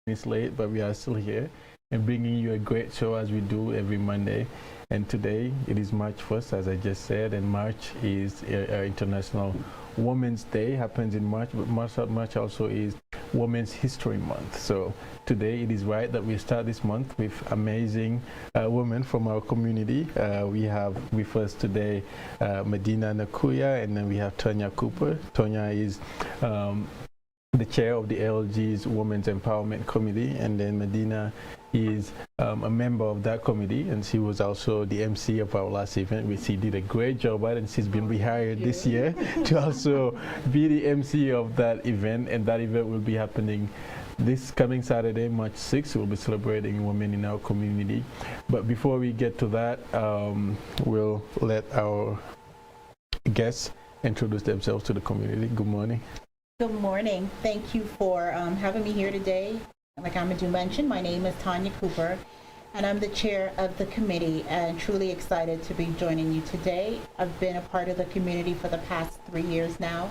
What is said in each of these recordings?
minutes late, but we are still here and bringing you a great show as we do every Monday. And today it is March 1st, as I just said, and March is International Women's Day, happens in March, but March also is Women's History Month. So today it is right that we start this month with amazing women from our community. We have with us today Madinah Nakuya, and then we have Tanya Cooper. Tanya is the chair of the ALG's Women's Empowerment Committee, and then Madinah is a member of that committee, and she was also the MC of our last event, which she did a great job at, and she's been rehired this year to also be the MC of that event. And that event will be happening this coming Saturday, March 6th. We'll be celebrating women in our community. But before we get to that, we'll let our guests introduce themselves to the community. Good morning. Good morning. Thank you for having me here today. Like Amadou mentioned, my name is Tanya Cooper, and I'm the chair of the committee, and truly excited to be joining you today. I've been a part of the community for the past 3 years now,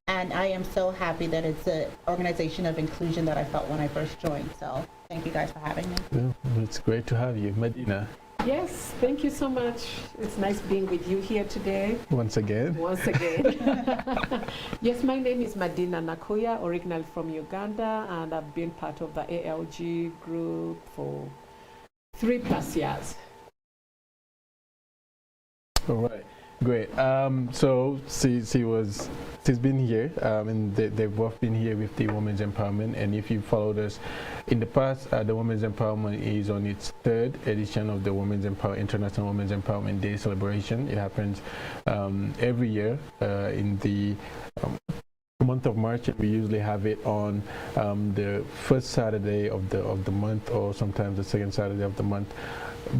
and I am so happy that it's an organization of inclusion that I felt when I first joined. So thank you guys for having me. Yeah, it's great to have you. Madinah. Yes, thank you so much. It's nice being with you here today. Once again. Yes, my name is Madinah Nakuya, originally from Uganda, and I've been part of the ALG group for 3+ years. All right, great. So she's been here, and they've both been here with the Women's Empowerment. And if you followed us in the past, the Women's Empowerment is on its 3rd edition of the International Women's Empowerment Day celebration. It happens every year in the month of March, and we usually have it on the first Saturday of the month, or sometimes the second Saturday of the month.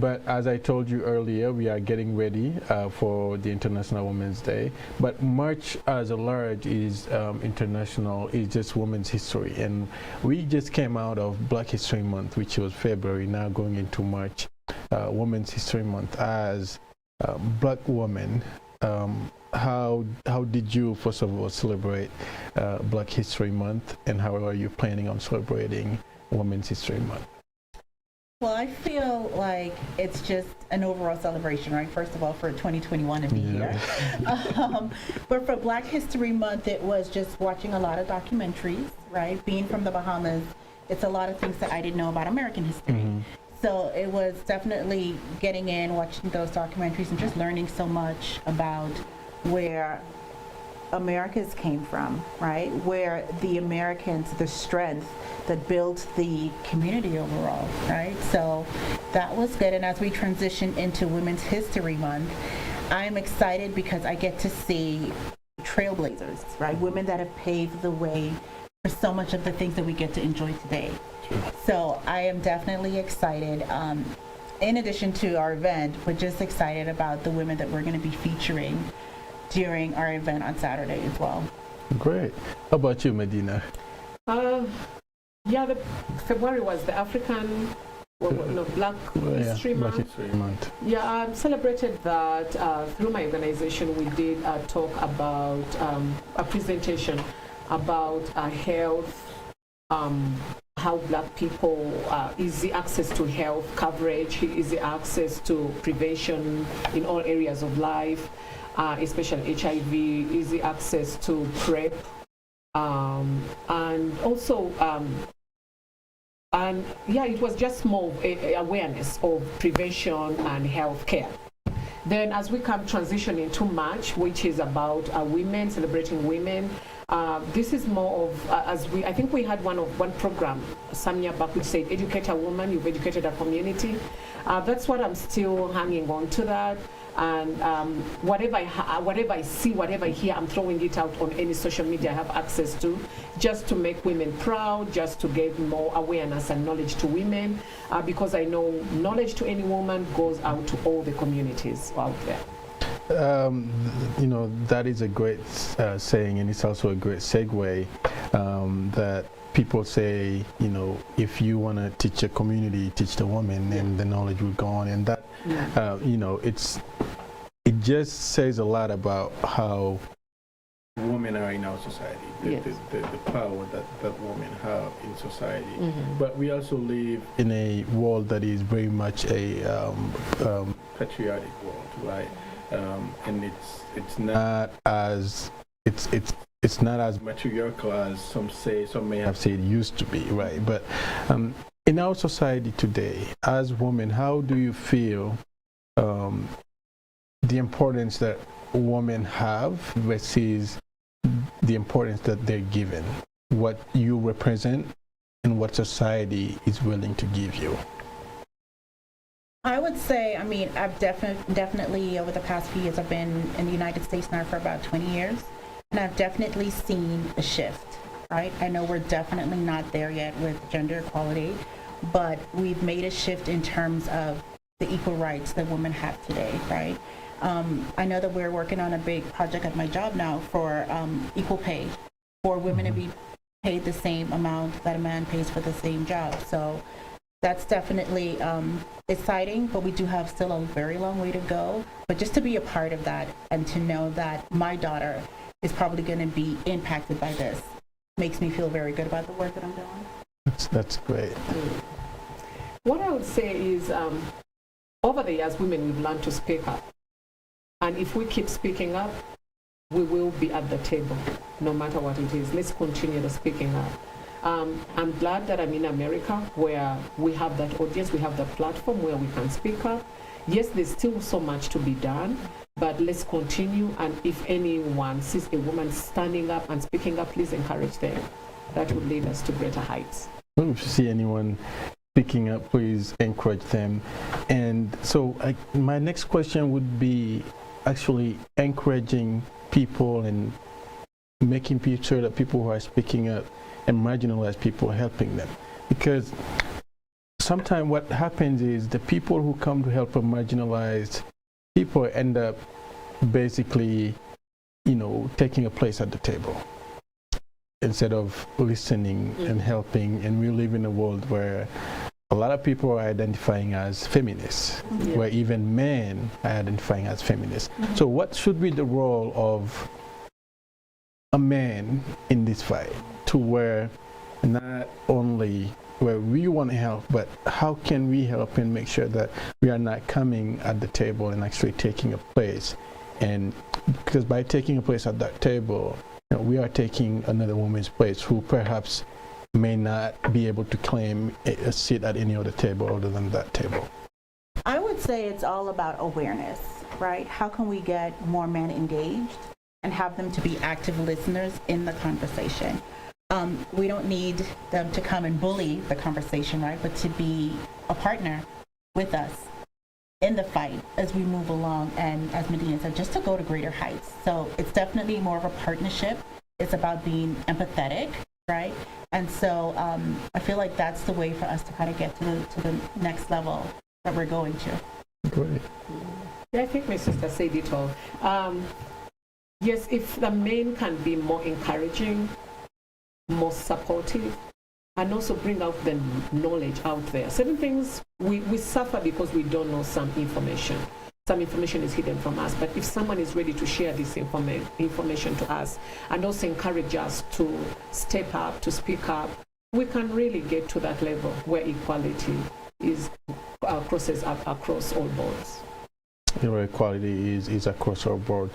But as I told you earlier, we are getting ready for the International Women's Day. But March as a large is just Women's History. And we just came out of Black History Month, which was February, now going into March, Women's History Month. As Black women, how did you, first of all, celebrate Black History Month, and how are you planning on celebrating Women's History Month? Well, I feel like it's just an overall celebration, right? First of all, for 2021 to be here. But for Black History Month, it was just watching a lot of documentaries, right? Being from the Bahamas, it's a lot of things that I didn't know about American history. So it was definitely getting in, watching those documentaries, and just learning so much about where Americans came from, right? Where the Americans, the strength that built the community overall, right? So that was good. And as we transition into Women's History Month, I'm excited because I get to see trailblazers, right? Women that have paved the way for so much of the things that we get to enjoy today. So I am definitely excited. In addition to our event, we're just excited about the women that we're going to be featuring during our event on Saturday as well. Great. How about you, Madinah? Yeah, February was the African Black History Month. Yeah, I celebrated that through my organization. We did talk about a presentation about health, how Black people, easy access to health coverage, easy access to prevention in all areas of life, especially HIV, easy access to PrEP, and also, it was just more awareness of prevention and health care. Then as we come transition into March, which is about women, celebrating women, this is more of, I think we had one program some year back which said, educate a woman, you've educated a community. That's what I'm still hanging on to that. And whatever I see, whatever I hear, I'm throwing it out on any social media I have access to, just to make women proud, just to give more awareness and knowledge to women, because I know knowledge to any woman goes out to all the communities out there. That is a great saying, and it's also a great segue that people say, if you want to teach a community, teach the woman, and the knowledge will go on. And that, it just says a lot about how women women are in our society, the power that women have in society. But we also live in a world that is very much a patriotic world, right? And it's not as it's not as matriarchal as some may have said it used to be, right? But in our society today, as women, how do you feel the importance that women have versus the importance that they're given, what you represent and what society is willing to give you? I would say, I mean, I've definitely over the past few years, I've been in the United States now for about 20 years, and I've definitely seen a shift, right? I know we're definitely not there yet with gender equality, but we've made a shift in terms of the equal rights that women have today, right? I know that we're working on a big project at my job now for equal pay, for women to be paid the same amount that a man pays for the same job. So that's definitely exciting, but we do have still a very long way to go. But just to be a part of that and to know that my daughter is probably going to be impacted by this makes me feel very good about the work that I'm doing. That's great. What I would say is, over the years, women, we've learned to speak up. And if we keep speaking up, we will be at the table, no matter what it is. Let's continue the speaking up. I'm glad that I'm in America, where we have that audience, we have the platform where we can speak up. Yes, there's still so much to be done, but let's continue. And if anyone sees a woman standing up and speaking up, please encourage them. That will lead us to greater heights. Well, if you see anyone speaking up, please encourage them. And so my next question would be actually encouraging people and making sure that people who are speaking up and marginalized people, helping them. Because sometimes what happens is the people who come to help a marginalized people end up basically, taking a place at the table instead of listening and helping. And we live in a world where a lot of people are identifying as feminists, where even men are identifying as feminists. So what should be the role of a man in this fight, to where not only where we want to help, but how can we help and make sure that we are not coming at the table and actually taking a place? And because by taking a place at that table, we are taking another woman's place who perhaps may not be able to claim a seat at any other table other than that table. I would say it's all about awareness, right? How can we get more men engaged and have them to be active listeners in the conversation? We don't need them to come and bully the conversation, right? But to be a partner with us in the fight as we move along, and as Madinah said, just to go to greater heights. So it's definitely more of a partnership. It's about being empathetic, right? And so I feel like that's the way for us to kind of get to the next level that we're going to. Great. Yeah, I think my sister said it all. Yes, if the men can be more encouraging, more supportive, and also bring out the knowledge out there. Certain things we suffer because we don't know some information. Some information is hidden from us, but if someone is ready to share this information to us and also encourage us to step up, to speak up, we can really get to that level where equality is crosses up across all boards. Equality is across our board.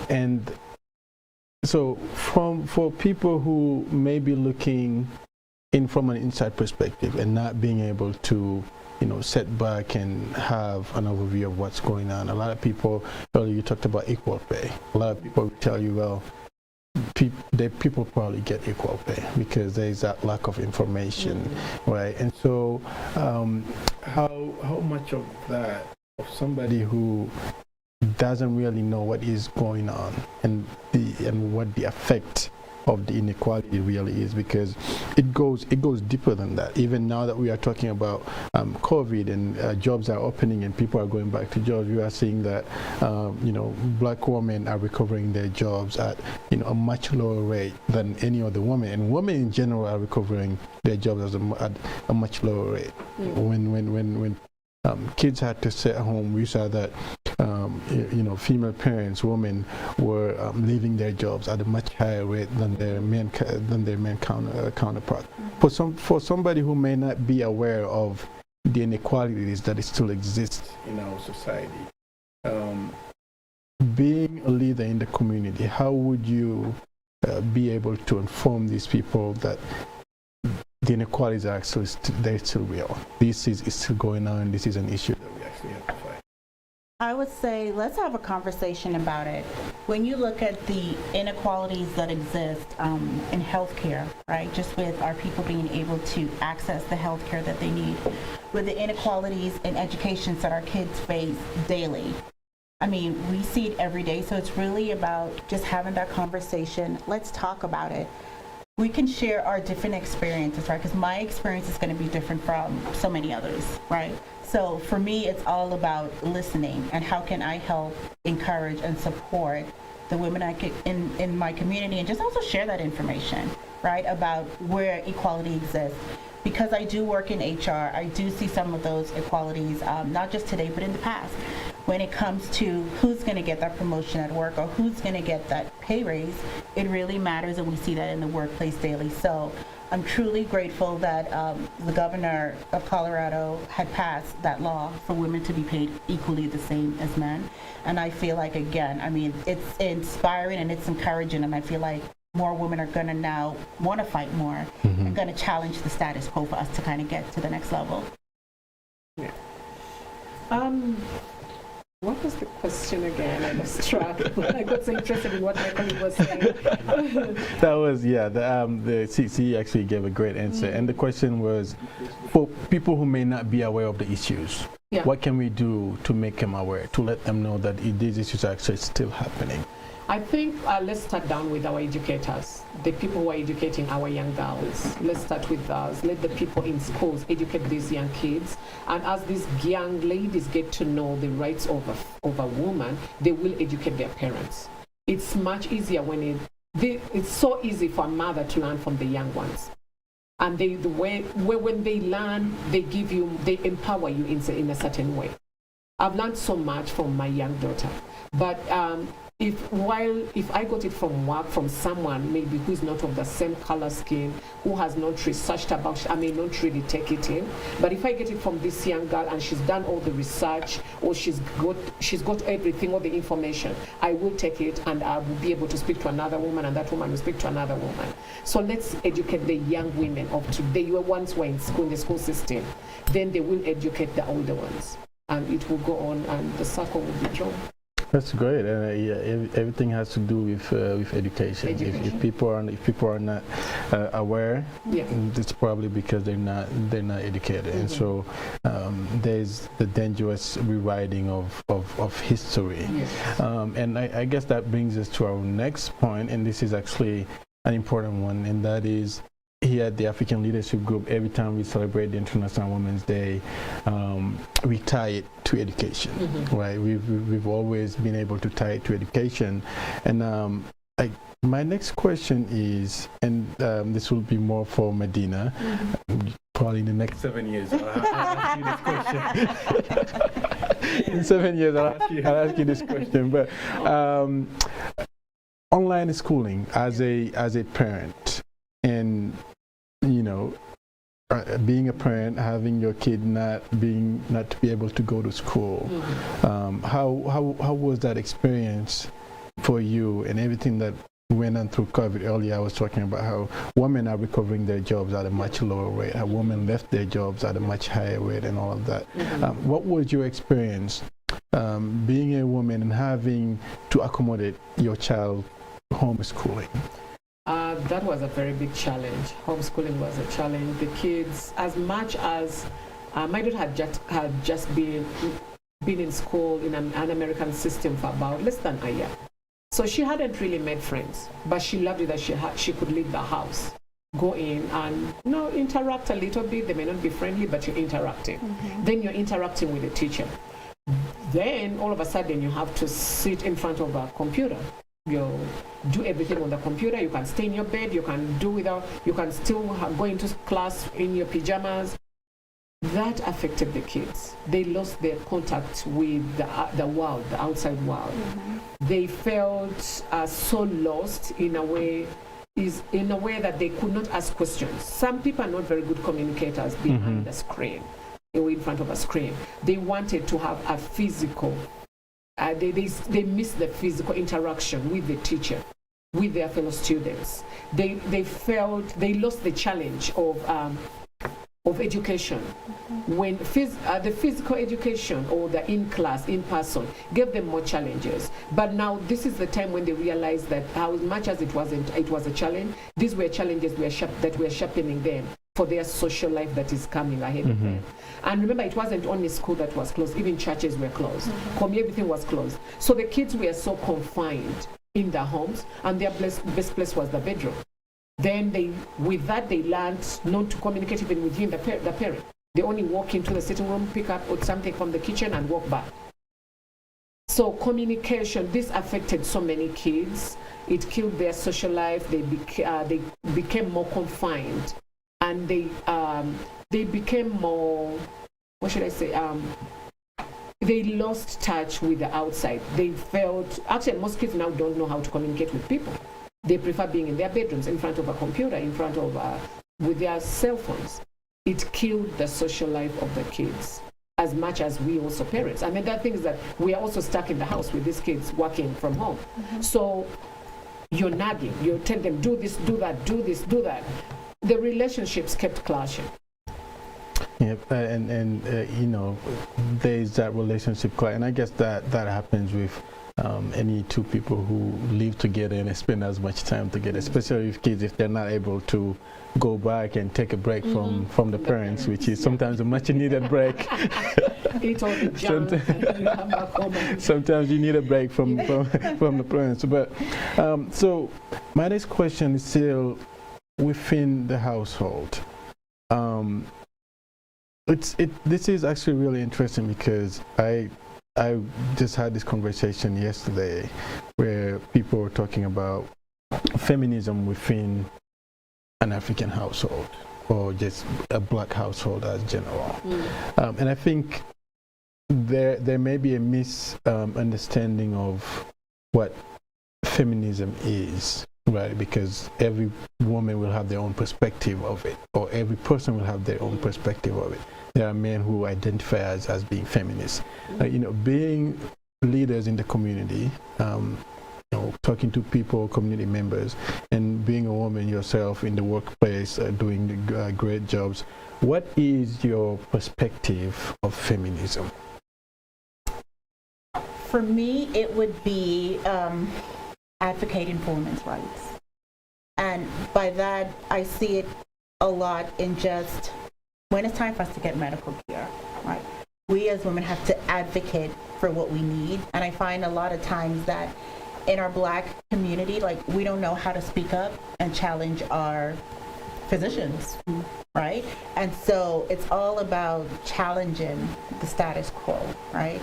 And so for people who may be looking in from an inside perspective and not being able to set back and have an overview of what's going on. A lot of people, earlier you talked about equal pay. A lot of people will tell you, well, people probably get equal pay because there is that lack of information, right? And so how much of that, of somebody who doesn't really know what is going on and what the effect of the inequality really is, because it goes deeper than that. Even now that we are talking about COVID and jobs are opening and people are going back to jobs, we are seeing that black women are recovering their jobs at a much lower rate than any other woman, and women in general are recovering their jobs at a much lower rate. When kids had to stay at home, we saw that female parents, women, were leaving their jobs at a much higher rate than their men counterpart. For somebody who may not be aware of the inequalities that still exist in our society, being a leader in the community, how would you be able to inform these people that the inequalities are actually they're still real? This is still going on. This is an issue that we actually have to fight. I would say let's have a conversation about it. When you look at the inequalities that exist in healthcare, right, just with our people being able to access the healthcare that they need, with the inequalities in education that our kids face daily. I mean, we see it every day, so it's really about just having that conversation. Let's talk about it. We can share our different experiences, right? Because my experience is going to be different from so many others, right? So for me, it's all about listening and how can I help encourage and support the women in my community, and just also share that information, right, about where equality exists. Because I do work in HR, I do see some of those equalities, not just today, but in the past. When it comes to who's going to get that promotion at work or who's going to get that pay raise, it really matters, and we see that in the workplace daily. So I'm truly grateful that the governor of Colorado had passed that law for women to be paid equally the same as men. And I feel like, again, I mean, it's inspiring and it's encouraging, and I feel like more women are going to now want to fight more and going to challenge the status quo for us to kind of get to the next level. Yeah. What was the question again? I lost track. I got so interested in what my colleague was saying. That was, the CC actually gave a great answer. And the question was, for people who may not be aware of the issues, what can we do to make them aware, to let them know that these issues are actually still happening? I think let's start down with our educators, the people who are educating our young girls. Let's start with us. Let the people in schools educate these young kids. And as these young ladies get to know the rights of a woman, they will educate their parents. It's much easier when it's so easy for a mother to learn from the young ones. And when they learn, they empower you in a certain way. I've learned so much from my young daughter. But if I got it from work from someone maybe who's not of the same color skin, who has not researched about it, I may not really take it in. But if I get it from this young girl and she's done all the research, or she's got everything, all the information, I will take it and I will be able to speak to another woman, and that woman will speak to another woman. So let's educate the young women of today. The ones who are in the school system, then they will educate the older ones, and it will go on, and the circle will be drawn. That's great. Everything has to do with education. If people are not aware, it's probably because they're not educated. And so there's the dangerous rewriting of history. And I guess that brings us to our next point, and this is actually an important one, and that is, here at the African Leadership Group, every time we celebrate the International Women's Day, we tie it to education, right? We've always been able to tie it to education. And my next question is, and this will be more for Madinah, probably in the next 7 years, I'll ask you this question. In 7 years, I'll ask you this question. But online schooling as a parent, and being a parent, having your kid not to be able to go to school, how was that experience for you, and everything that went on through COVID? Earlier I was talking about how women are recovering their jobs at a much lower rate, how women left their jobs at a much higher rate, and all of that. What was your experience being a woman and having to accommodate your child homeschooling? That was a very big challenge. Homeschooling was a challenge. The kids, as much as my daughter had just been in school in an American system for about less than a year, so she hadn't really made friends. But she loved it that she could leave the house, go in and interact a little bit. They may not be friendly, but you're interacting. Then you're interacting with the teacher. Then all of a sudden you have to sit in front of a computer. You do everything on the computer. You can stay in your bed. You can still go into class in your pajamas. that affected the kids. They lost their contact with the world, the outside world. They felt so lost in a way that they could not ask questions. Some people are not very good communicators behind the screen, in front of a screen. They wanted to have a physical, they missed the physical interaction with the teacher, with their fellow students. They felt they lost the challenge of education. When the physical education or the in-class, in-person, gave them more challenges. But now this is the time when they realized that how much as it was a challenge, these were challenges that were sharpening them for their social life that is coming ahead of them. And remember, it wasn't only school that was closed, even churches were closed. Everything was closed. So the kids were so confined in their homes, and their best place was the bedroom. Then with that, they learned not to communicate even within the parent. They only walk into the sitting room, pick up something from the kitchen, and walk back. So communication, this affected so many kids. It killed their social life. They became more confined, and they became more, what should I say? They lost touch with the outside. They felt, actually most kids now don't know how to communicate with people. They prefer being in their bedrooms, in front of a computer, in front of, with their cell phones. It killed the social life of the kids as much as we also parents. I mean, that thing is that we are also stuck in the house with these kids working from home. So you're nagging, you tell them, do this, do that, do this, do that. The relationships kept clashing. Yep, and you know, there's that relationship clash, and I guess that happens with any two people who live together and spend as much time together, especially with kids, if they're not able to go back and take a break from the parents, which is sometimes a much needed break. Sometimes you need a break from the parents. But so my next question is still within the household. This is actually really interesting because I just had this conversation yesterday where people were talking about feminism within an African household or just a black household as general. And I think there may be a misunderstanding of what feminism is, right? Because every woman will have their own perspective of it, or every person will have their own perspective of it. There are men who identify as being feminists. You know, being leaders in the community, you know, talking to people, community members, and being a woman yourself in the workplace, doing great jobs. What is your perspective of feminism? For me, it would be advocating for women's rights. And by that, I see it a lot in just when it's time for us to get medical care, right? We as women have to advocate for what we need. And I find a lot of times that in our Black community, like, we don't know how to speak up and challenge our physicians, right? And so it's all about challenging the status quo, right?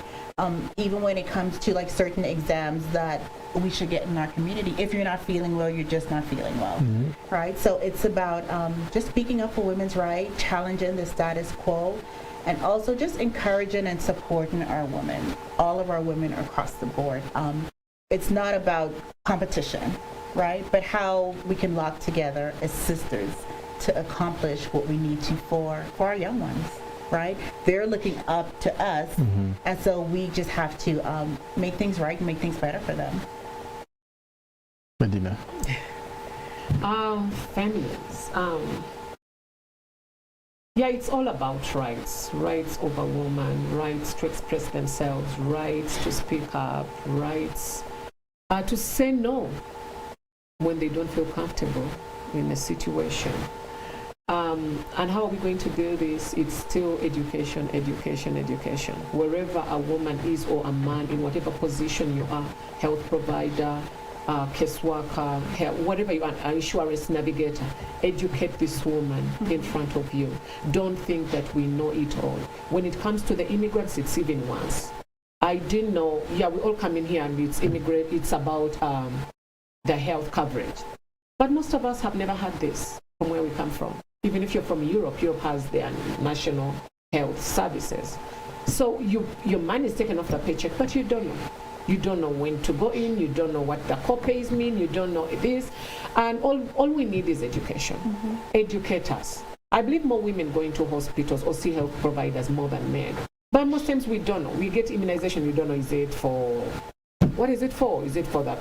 Even when it comes to like certain exams that we should get in our community, if you're not feeling well, you're just not feeling well, right? So it's about just speaking up for women's rights, challenging the status quo, and also just encouraging and supporting our women, all of our women across the board. It's not about competition, right? But how we can lock together as sisters to accomplish what we need to for our young ones. Right? They're looking up to us, and so we just have to make things right and make things better for them. Madinah? Families. Yeah, it's all about rights. Rights of a woman, rights to express themselves, rights to speak up, rights to say no when they don't feel comfortable in a situation. And how are we going to do this? It's still education, education, education. Wherever a woman is or a man, in whatever position you are, health provider, caseworker, whatever you are, insurance navigator, educate this woman in front of you. Don't think that we know it all. When it comes to the immigrants, it's even worse. I didn't know, we all come in here and it's immigrant, it's about the health coverage. But most of us have never had this from where we come from. Even if you're from Europe, Europe has their national health services. So your money is taken off the paycheck, but you don't know. You don't know when to go in, you don't know what the co-pays mean, you don't know this. And all we need is education. Educate us. I believe more women go into hospitals or see health providers more than men. But most times we don't know. We get immunization, we don't know, is it for, what is it for? Is it for the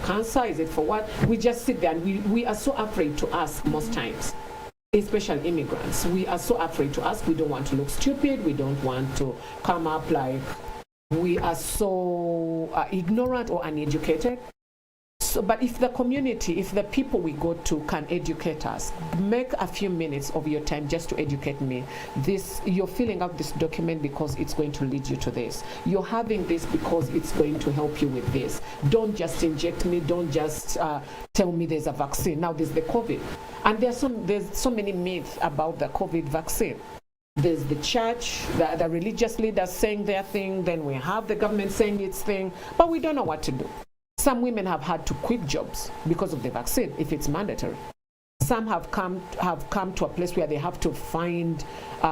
cancer? Is it for what? We just sit there and we are so afraid to ask most times. Especially immigrants. We are so afraid to ask. We don't want to look stupid. We don't want to come up like we are so ignorant or uneducated. So, but if the community, if the people we go to can educate us, make a few minutes of your time just to educate me. This, you're filling out this document because it's going to lead you to this. You're having this because it's going to help you with this. Don't just inject me. Don't just tell me there's a vaccine. Now there's the COVID. And there's so many myths about the COVID vaccine. There's the church, the religious leaders saying their thing, then we have the government saying its thing, but we don't know what to do. Some women have had to quit jobs because of the vaccine, if it's mandatory. Some have come to a place where they have to find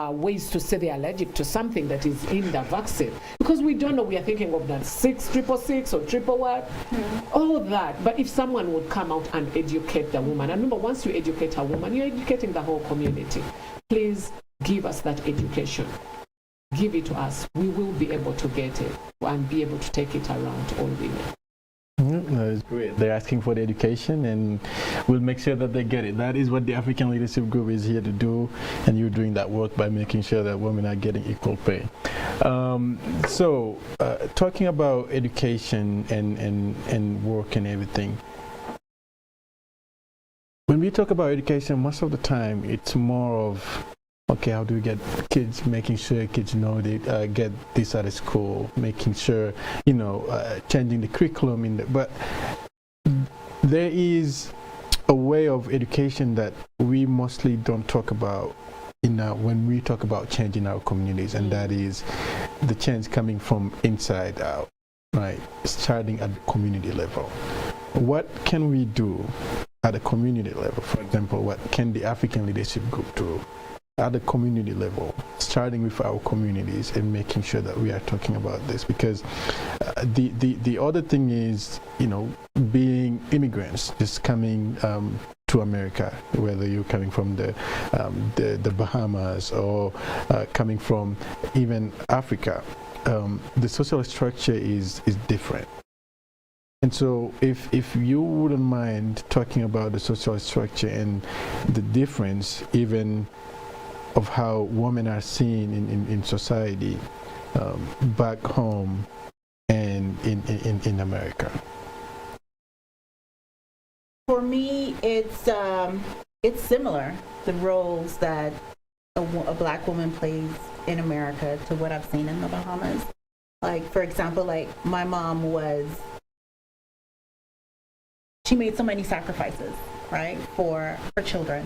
ways to say they're allergic to something that is in the vaccine. Because we don't know, we are thinking of that 666 or triple what, all that. But if someone would come out and educate the woman, and remember, once you educate a woman, you're educating the whole community. Please give us that education. Give it to us. We will be able to get it and be able to take it around to all women. That's great. They're asking for the education, and we'll make sure that they get it. That is what the African Leadership Group is here to do, and you're doing that work by making sure that women are getting equal pay. So, talking about education and work and everything, when we talk about education, most of the time it's more of, okay, how do we get kids, making sure kids know they get this out of school, making sure, changing the curriculum. But there is a way of education that we mostly don't talk about when we talk about changing our communities, and that is the change coming from inside out, right? Starting at the community level. What can we do at the community level? For example, what can the African Leadership Group do at the community level, starting with our communities and making sure that we are talking about this? Because the other thing is, being immigrants, just coming to America, whether you're coming from the Bahamas or coming from even Africa, the social structure is different. And so if you wouldn't mind talking about the social structure and the difference even of how women are seen in society back home and in America. For me, it's similar, the roles that a black woman plays in America to what I've seen in the Bahamas. Like, for example, my mom she made so many sacrifices, right, for her children.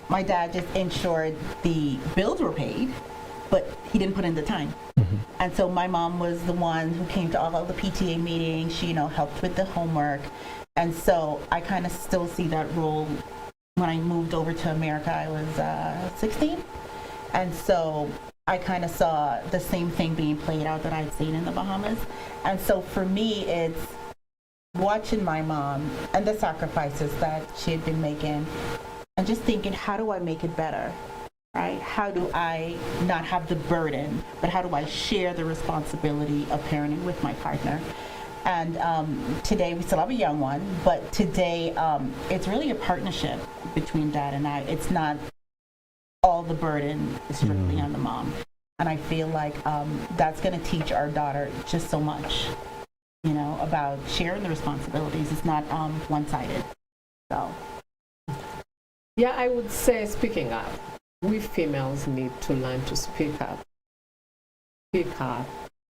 My dad just ensured the bills were paid, but he didn't put in the time. And so my mom was the one who came to all of the PTA meetings. She, helped with the homework. And so I kind of still see that role. When I moved over to America, I was 16. And so I kind of saw the same thing being played out that I'd seen in the Bahamas. And so for me, it's watching my mom and the sacrifices that she had been making and just thinking, how do I make it better, right? How do I not have the burden, but how do I share the responsibility of parenting with my partner? And today, we still have a young one, but today it's really a partnership between Dad and I. It's not all the burden is strictly on the mom. And I feel like that's going to teach our daughter just so much, about sharing the responsibilities. It's not one-sided. So. Yeah, I would say, speaking up, we females need to learn to speak up. Speak up.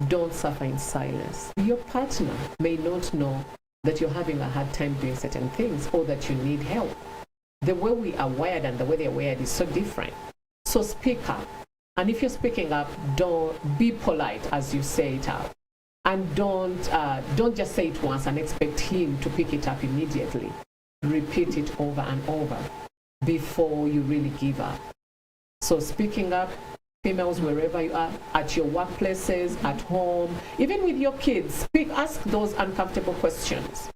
Don't suffer in silence. Your partner may not know that you're having a hard time doing certain things or that you need help. The way we are wired and the way they're wired is so different. So speak up. And if you're speaking up, don't be polite as you say it out. And don't just say it once and expect him to pick it up immediately. Repeat it over and over before you really give up. So speaking up, females, wherever you are, at your workplaces, at home, even with your kids. Ask those uncomfortable questions.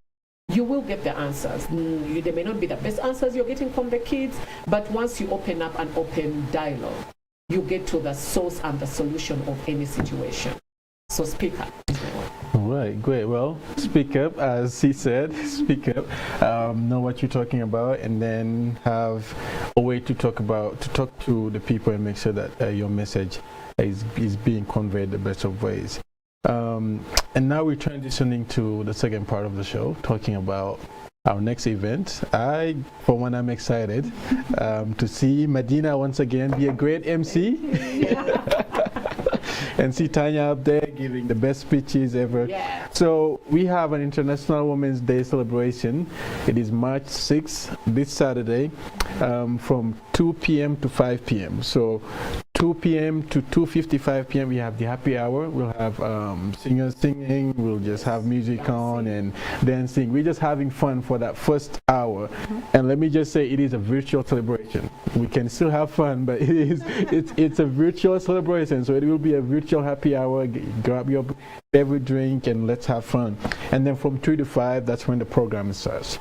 You will get the answers. They may not be the best answers you're getting from the kids, but once you open up an open dialogue, you get to the source and the solution of any situation. So speak up. Right, great. Well, speak up, as he said, speak up, know what you're talking about, and then have a way to talk to the people and make sure that your message is being conveyed the best of ways. And now we're transitioning to the second part of the show, talking about our next event. For one, I'm excited to see Madinah once again be a great MC. And see Tanya up there giving the best speeches ever. Yeah. So we have an International Women's Day celebration. It is March 6th, this Saturday, from 2 p.m. to 5 p.m. So 2 p.m. to 2:55 p.m. we have the happy hour. We'll have singers singing. We'll just have music on and dancing. We're just having fun for that first hour. And let me just say, it is a virtual celebration. We can still have fun, but it's a virtual celebration. So it will be a virtual happy hour. Grab your favorite drink and let's have fun. And then from 3 to 5, that's when the program starts.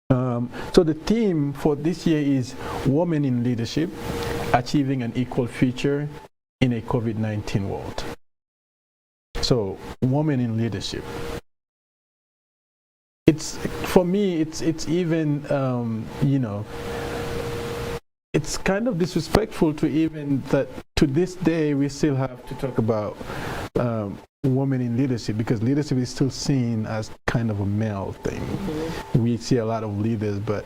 So the theme for this year is Women in Leadership, Achieving an Equal Future in a COVID-19 World. So, women in leadership. For me, it's even, it's kind of disrespectful to even that to this day we still have to talk about women in leadership, because leadership is still seen as kind of a male thing. We see a lot of leaders, but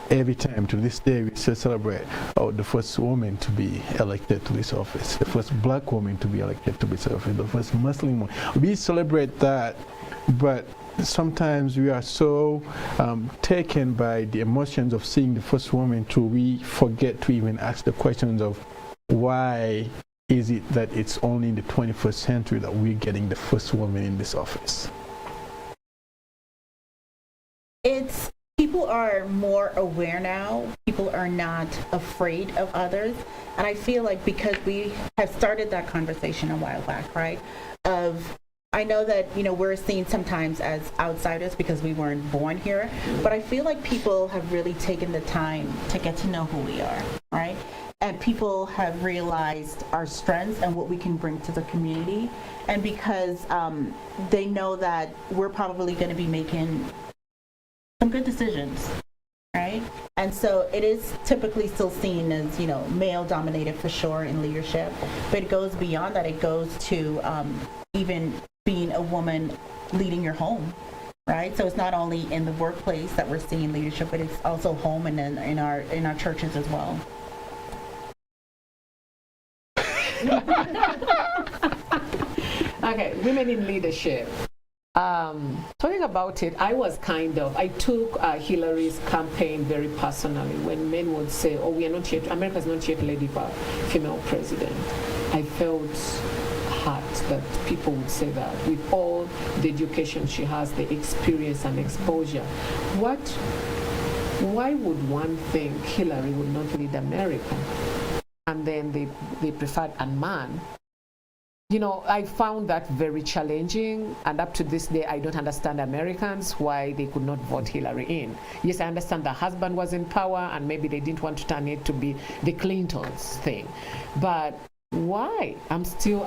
every time to this day we still celebrate the first woman to be elected to this office, the first black woman to be elected to this office, the first Muslim woman. We celebrate that, but sometimes we are so taken by the emotions of seeing the first woman we forget to even ask the questions of why is it that it's only in the 21st century that we're getting the first woman in this office. People are more aware now. People are not afraid of others. And I feel like because we have started that conversation a while back, right? I know that, we're seen sometimes as outsiders because we weren't born here, but I feel like people have really taken the time to get to know who we are, right? And people have realized our strengths and what we can bring to the community. And because they know that we're probably going to be making some good decisions, right? And so it is typically still seen as, male dominated for sure in leadership, but it goes beyond that. It goes to even being a woman leading your home, right? So it's not only in the workplace that we're seeing leadership, but it's also home and then in our churches as well. Okay, women in leadership. Talking about it, I took Hillary's campaign very personally when men would say, America's not yet led by a female president. I felt hurt that people would say that with all the education she has, the experience and exposure. Why would one think Hillary would not lead America? And then they preferred a man. I found that very challenging, and up to this day, I don't understand Americans why they could not vote Hillary in. Yes, I understand the husband was in power, and maybe they didn't want to turn it to be the Clintons thing. But why? I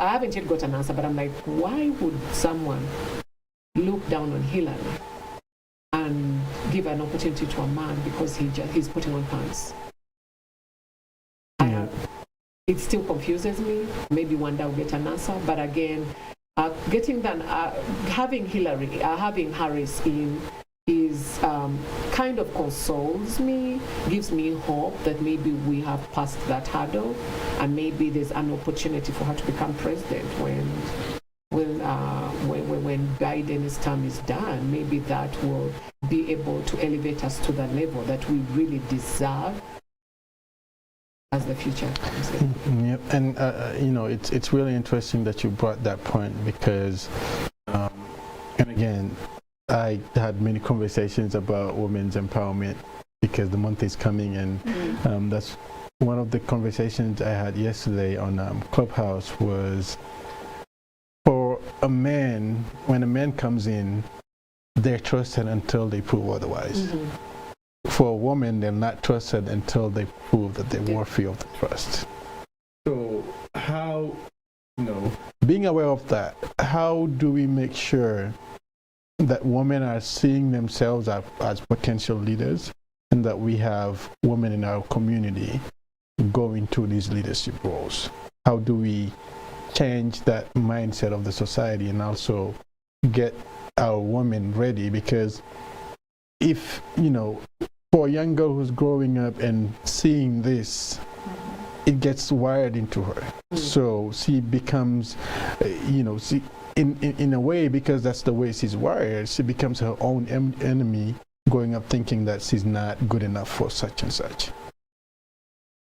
haven't yet got an answer, but I'm like, why would someone look down on Hillary and give an opportunity to a man because he's putting on pants? It still confuses me. Maybe one day I'll get an answer. But again, having Harris in is kind of consoles me, gives me hope that maybe we have passed that hurdle, and maybe there's an opportunity for her to become president when Biden's term is done. Maybe that will be able to elevate us to the level that we really deserve as the future comes in. Yep, and it's really interesting that you brought that point, because and again, I had many conversations about women's empowerment because the month is coming, and that's one of the conversations I had yesterday on Clubhouse was, for a man, when a man comes in, they're trusted until they prove otherwise. For a woman, they're not trusted until they prove that they're worthy of the trust. So how, being aware of that, how do we make sure that women are seeing themselves as potential leaders, and that we have women in our community going to these leadership roles? How do we change that mindset of the society and also get our women ready? Because if, for a young girl who's growing up and seeing this, it gets wired into her. So she becomes, in a way, because that's the way she's wired, she becomes her own enemy, growing up thinking that she's not good enough for such and such.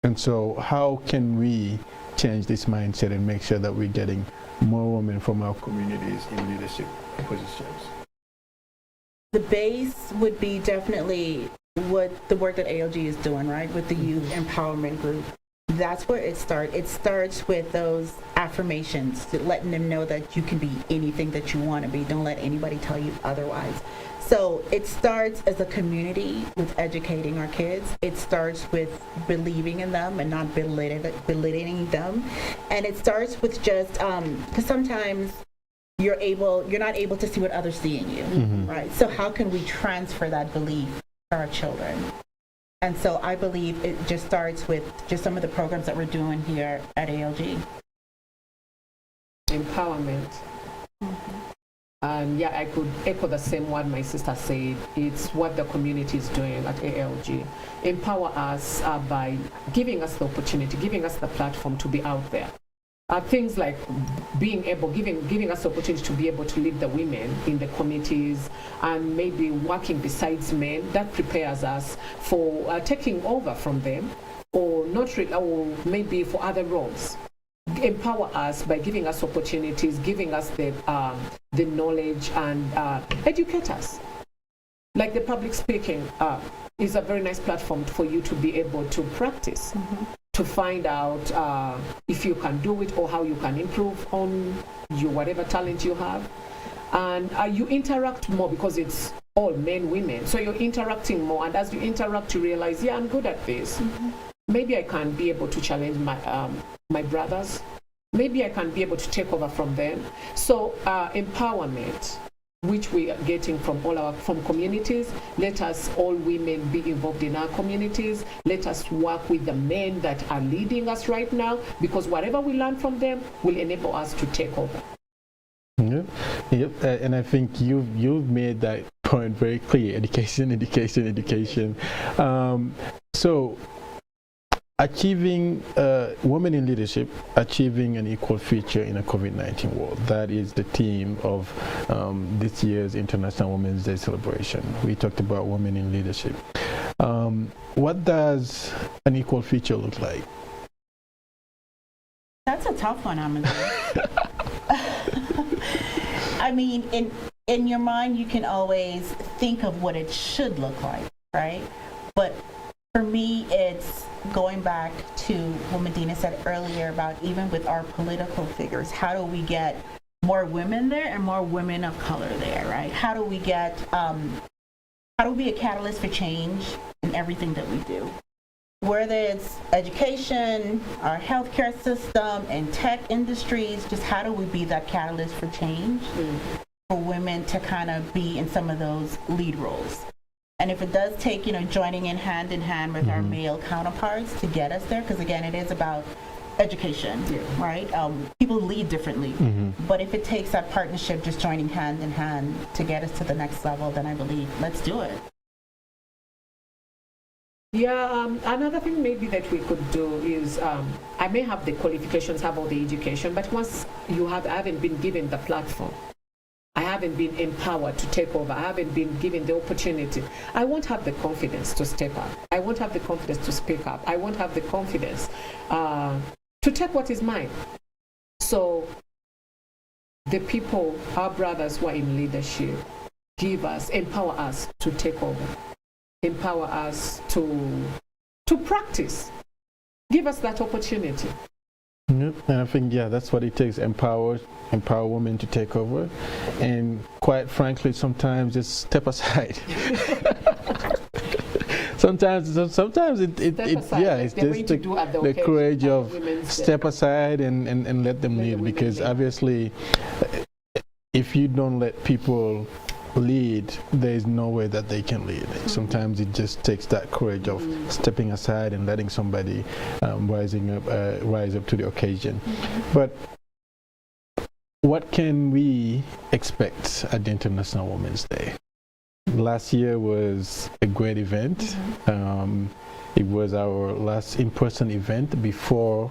And so how can we change this mindset and make sure that we're getting more women from our communities in leadership positions? The base would be definitely what the work that ALG is doing, right, with the youth empowerment group. That's where it starts. It starts with those affirmations, letting them know that you can be anything that you want to be. Don't let anybody tell you otherwise. So it starts as a community with educating our kids. It starts with believing in them and not belittling them. And it starts with just, because sometimes you're not able to see what others see in you, right? So how can we transfer that belief to our children? And so I believe it just starts with just some of the programs that we're doing here at ALG. Empowerment. And yeah, I could echo the same word my sister said. It's what the community is doing at ALG. Empower us by giving us the opportunity, giving us the platform to be out there. Things like being able, giving us the opportunity to be able to lead the women in the committees and maybe working besides men. That prepares us for taking over from them, or or maybe for other roles. Empower us by giving us opportunities, giving us the knowledge, and educate us. Like the public speaking is a very nice platform for you to be able to practice, to find out if you can do it or how you can improve on whatever talent you have. And you interact more because it's all men, women. So you're interacting more, and as you interact, you realize, yeah, I'm good at this. Maybe I can be able to challenge my brothers. Maybe I can be able to take over from them. So empowerment, which we are getting from from communities. Let us, all women, be involved in our communities. Let us work with the men that are leading us right now, because whatever we learn from them will enable us to take over. Yep. And I think you've made that point very clear. Education. So achieving women in leadership, achieving an equal future in a COVID-19 world. That is the theme of this year's International Women's Day celebration. We talked about women in leadership. What does an equal future look like? That's a tough one, Amadou. I mean, in your mind, you can always think of what it should look like, right? But for me, it's going back to what Madinah said earlier about, even with our political figures, how do we get more women there and more women of color there, right? How do we get, how do we be a catalyst for change in everything that we do? Whether it's education, our healthcare system, and tech industries, just how do we be that catalyst for change for women to kind of be in some of those lead roles? And if it does take, joining in hand with our male counterparts to get us there, because again, it is about education, right? People lead differently, but if it takes that partnership, just joining hand in hand to get us to the next level, then I believe let's do it. Yeah, another thing maybe that we could do is, I may have the qualifications, have all the education, but once I haven't been given the platform, I haven't been empowered to take over, I haven't been given the opportunity, I won't have the confidence to step up. I won't have the confidence to speak up. I won't have the confidence to take what is mine. So the people, our brothers who are in leadership, empower us to take over. Empower us to practice. give us that opportunity. Yep. And I think, yeah, that's what it takes. Empower women to take over. And quite frankly, sometimes just step aside. Sometimes it's just the courage of step aside and let them lead, because obviously if you don't let people lead, there is no way that they can lead. Sometimes it just takes that courage of stepping aside and letting somebody rise up to the occasion. But what can we expect at the International Women's Day? Last year was a great event. It was our last in-person event before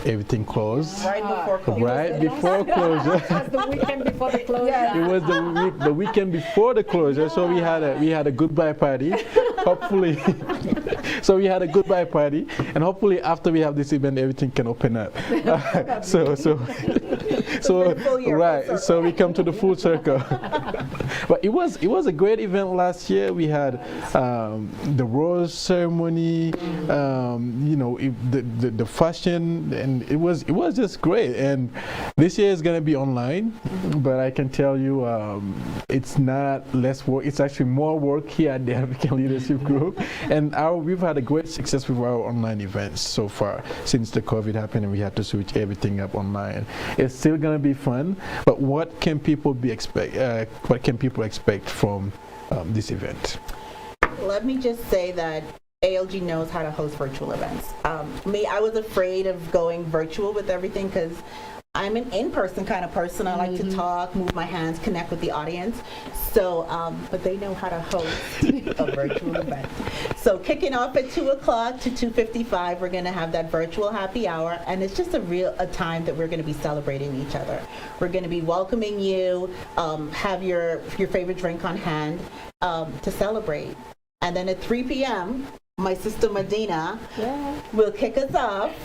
everything closed. Right before closure. Right before closure. It was the weekend before the closure. It was the weekend before the closure, so we had a goodbye party. Hopefully, so we had a goodbye party, and hopefully after we have this event, everything can open up. So right. So we come to the full circle. But it was a great event last year. We had the rose ceremony, the fashion, and it was just great. And this year is going to be online, but I can tell you it's not less work. It's actually more work here at the African Leadership Group, and we've had a great success with our online events so far since the COVID happened and we had to switch everything up online. It's still going to be fun, but what can people expect from this event? Let me just say that ALG knows how to host virtual events. I was afraid of going virtual with everything because I'm an in-person kind of person. I like to talk, move my hands, connect with the audience. So, but they know how to host a virtual event. So kicking off at 2 o'clock to 2:55, we're going to have that virtual happy hour, and it's just a time that we're going to be celebrating each other. We're going to be welcoming you, have your favorite drink on hand to celebrate. And then at 3 p.m., my sister Madinah will kick us off,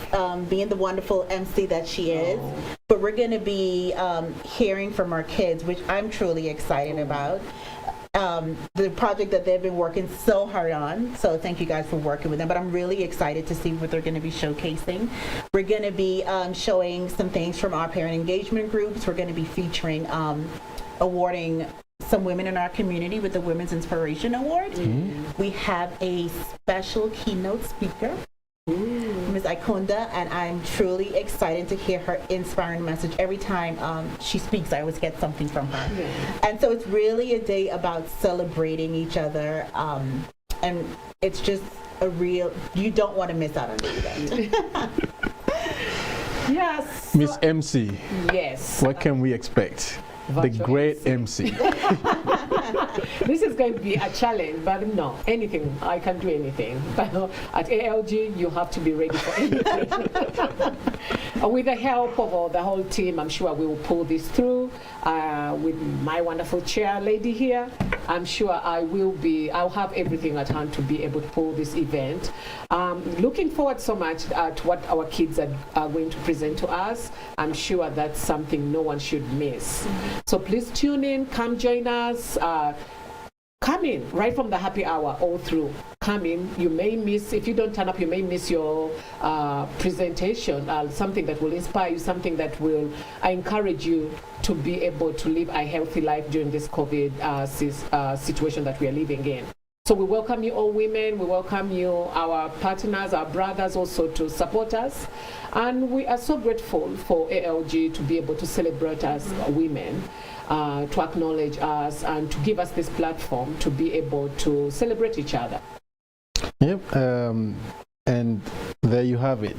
being the wonderful MC that she is. But we're going to be hearing from our kids, which I'm truly excited about. The project that they've been working so hard on. So thank you guys for working with them. But I'm really excited to see what they're going to be showcasing. We're going to be showing some things from our parent engagement groups. We're going to be featuring, awarding some women in our community with the Women's Inspiration Award. We have a special keynote speaker, Ms. Ikunda, and I'm truly excited to hear her inspiring message. Every time she speaks, I always get something from her. And so it's really a day about celebrating each other, and it's just you don't want to miss out on the event. Yes. Miss MC. Yes. What can we expect? The great MC. This is going to be a challenge, but no, anything. I can do anything. But at ALG, you have to be ready for anything. With the help of the whole team, I'm sure we will pull this through. With my wonderful chair lady here, I'm sure I'll have everything at hand to be able to pull this event. Looking forward so much at what our kids are going to present to us. I'm sure that's something no one should miss. So please tune in, come join us. Come in right from the happy hour all through. Come in. You may miss, if you don't turn up, you may miss your presentation, something that will inspire you, something that will encourage you to be able to live a healthy life during this COVID situation that we are living in. So we welcome you, all women. We welcome you, our partners, our brothers, also to support us. And we are so grateful for ALG to be able to celebrate us women, to acknowledge us, and to give us this platform to be able to celebrate each other. Yep. And there you have it.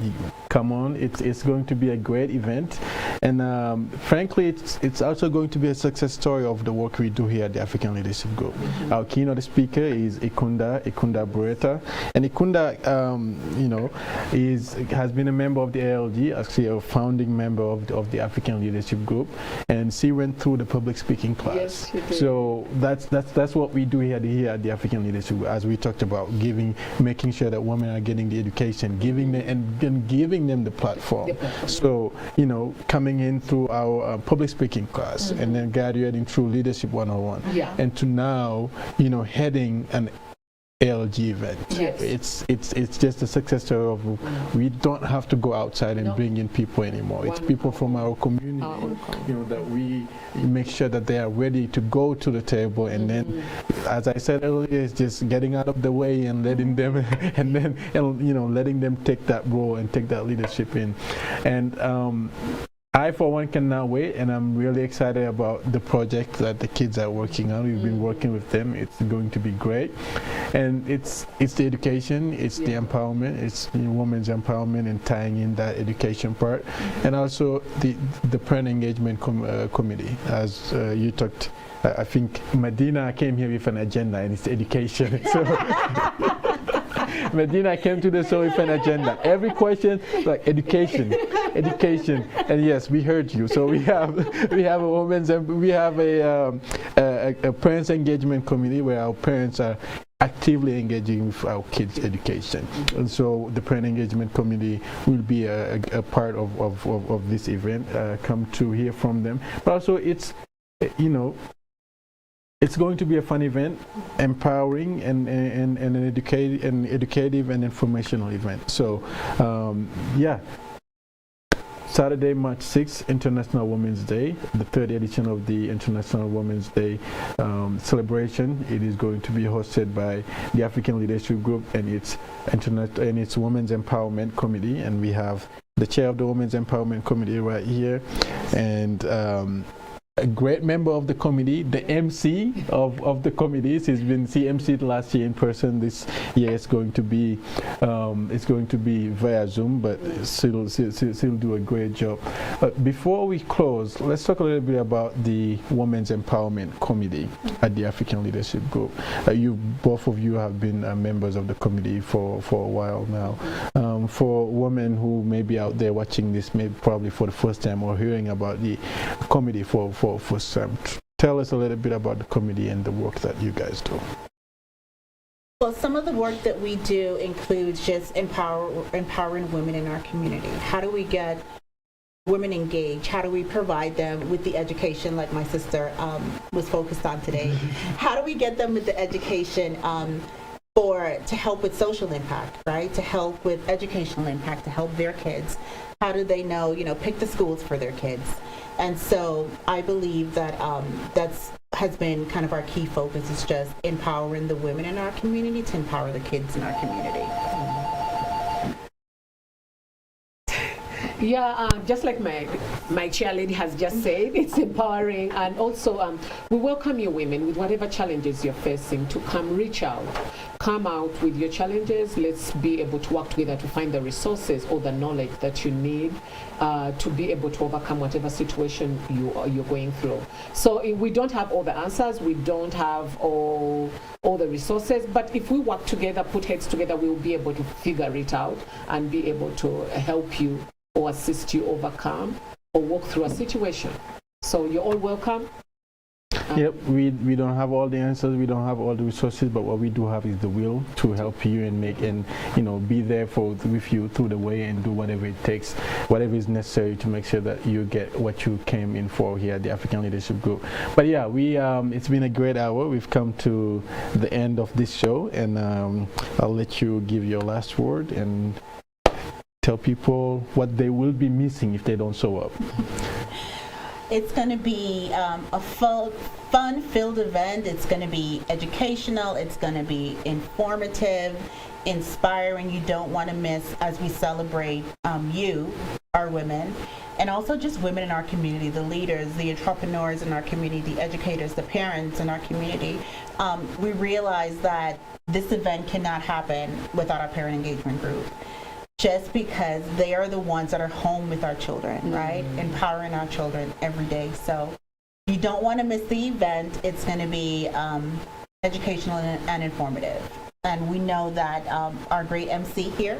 Come on, it's going to be a great event, and frankly, it's also going to be a success story of the work we do here at the African Leadership Group. Our keynote speaker is Ikunda Bureta, and Ikunda, has been a member of the ALG, actually a founding member of the African Leadership Group, and she went through the public speaking class. Yes, she did. So that's what we do here at the African Leadership Group, as we talked about, making sure that women are getting the education, giving them the platform. So, coming in through our public speaking class, and then graduating through Leadership 101, and to now, heading an ALG event. Yes. It's just a success story of we don't have to go outside and bring in people anymore. It's people from our community, that we make sure that they are ready to go to the table, and then, as I said earlier, it's just getting out of the way and letting them, and then letting them take that role and take that leadership in, and. I, for one, cannot wait, and I'm really excited about the project that the kids are working on. We've been working with them. It's going to be great, and it's the education, it's the empowerment, it's women's empowerment, and tying in that education part, and also the parent engagement committee, as you talked. I think Madinah came here with an agenda, and it's education. So. Madinah came to the show with an agenda. Every question, like education, and yes, we heard you. So we have a women's and we have a parents engagement committee where our parents are actively engaging with our kids' education, and so the parent engagement committee will be a part of this event. Come to hear from them, but also it's it's going to be a fun event, empowering and an educative and informational event. So, Saturday, March 6th, International Women's Day, the third edition of the International Women's Day celebration. It is going to be hosted by the African Leadership Group and its Women's Empowerment Committee, and we have the chair of the Women's Empowerment Committee right here, and a great member of the committee, the MC of the committees. He's MC'd last year in person. This year it's going to be via Zoom, but still do a great job. But before we close, let's talk a little bit about the Women's Empowerment Committee at the African Leadership Group. Both of you have been members of the committee for a while now. For women who may be out there watching this, maybe probably for the first time or hearing about the committee for first time, tell us a little bit about the committee and the work that you guys do. Well, some of the work that we do includes just empowering women in our community. How do we get women engaged? How do we provide them with the education like my sister was focused on today? How do we get them with the education to help with social impact, right? To help with educational impact, to help their kids. How do they know, pick the schools for their kids? And so I believe that has been kind of our key focus, is just empowering the women in our community to empower the kids in our community. Yeah, just like my chairlady has just said, it's empowering, and also we welcome you women with whatever challenges you're facing to reach out. Come out with your challenges. Let's be able to work together to find the resources or the knowledge that you need to be able to overcome whatever situation you're going through. So if we don't have all the answers, we don't have all the resources, but if we work together, put heads together, we'll be able to figure it out and be able to help you or assist you overcome or walk through a situation. So you're all welcome. Yep, we don't have all the answers, we don't have all the resources, but what we do have is the will to help you and be there with you through the way and do whatever it takes, whatever is necessary to make sure that you get what you came in for here at the African Leadership Group. But yeah, it's been a great hour. We've come to the end of this show, and I'll let you give your last word and tell people what they will be missing if they don't show up. It's going to be a fun-filled event. It's going to be educational. It's going to be informative, inspiring. You don't want to miss as we celebrate you, our women, and also just women in our community, the leaders, the entrepreneurs in our community, the educators, the parents in our community. We realize that this event cannot happen without our parent engagement group. Just because they are the ones that are home with our children, right? Empowering our children every day. So you don't want to miss the event. It's going to be educational and informative. And we know that our great MC here,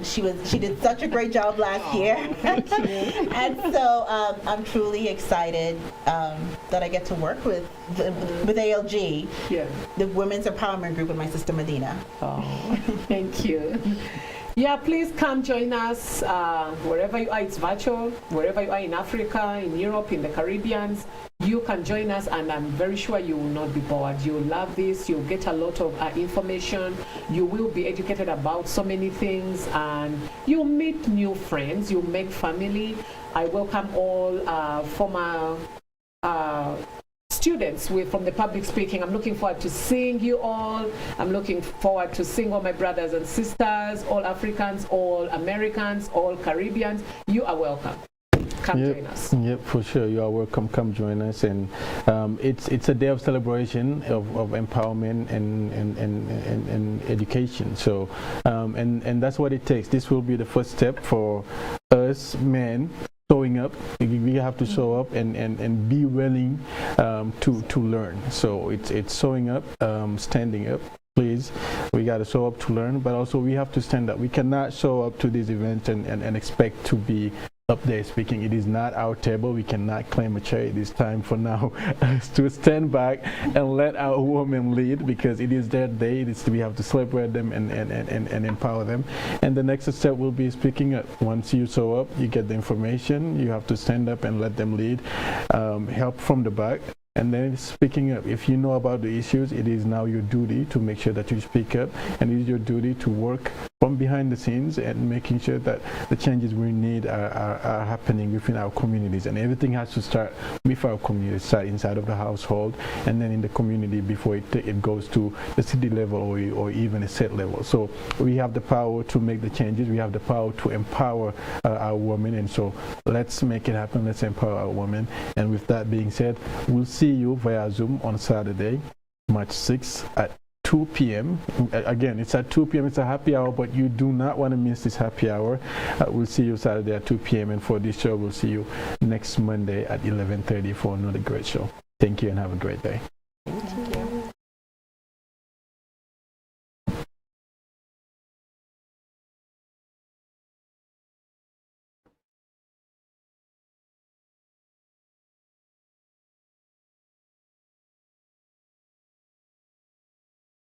she did such a great job last year. Thank you. And so I'm truly excited that I get to work with ALG, the Women's Empowerment Group, with my sister Madinah. Oh, thank you. Yeah, please come join us wherever you are. It's virtual. Wherever you are in Africa, in Europe, in the Caribbean, you can join us, and I'm very sure you will not be bored. You'll love this. You'll get a lot of information. You will be educated about so many things, and you'll meet new friends. You'll make family. I welcome all former students from the public speaking. I'm looking forward to seeing you all. I'm looking forward to seeing all my brothers and sisters, all Africans, all Americans, all Caribbeans. You are welcome. Come join us. Yep, for sure. You are welcome. Come join us. And it's a day of celebration of empowerment and education. So and that's what it takes. This will be the first step for us men. Showing up, we have to show up and be willing to learn. So it's showing up, standing up. Please, we got to show up to learn, but also we have to stand up. We cannot show up to this event and expect to be up there speaking. It is not our table. We cannot claim a chair. It is time for now to stand back and let our women lead, because it is their day. We have to celebrate them and empower them. And the next step will be speaking up. Once you show up, you get the information. You have to stand up and let them lead. Help from the back. And then speaking up. If you know about the issues, it is now your duty to make sure that you speak up, and it is your duty to work from behind the scenes and making sure that the changes we need are happening within our communities. And everything has to start with our community, start inside of the household, and then in the community before it goes to the city level or even a state level. So we have the power to make the changes. We have the power to empower our women. And so let's make it happen. Let's empower our women. And with that being said, we'll see you via Zoom on Saturday, March 6th at 2 p.m. Again, it's at 2 p.m. It's a happy hour, but you do not want to miss this happy hour. We'll see you Saturday at 2 p.m. And for this show, we'll see you next Monday at 11:30 for another great show. Thank you and have a great day.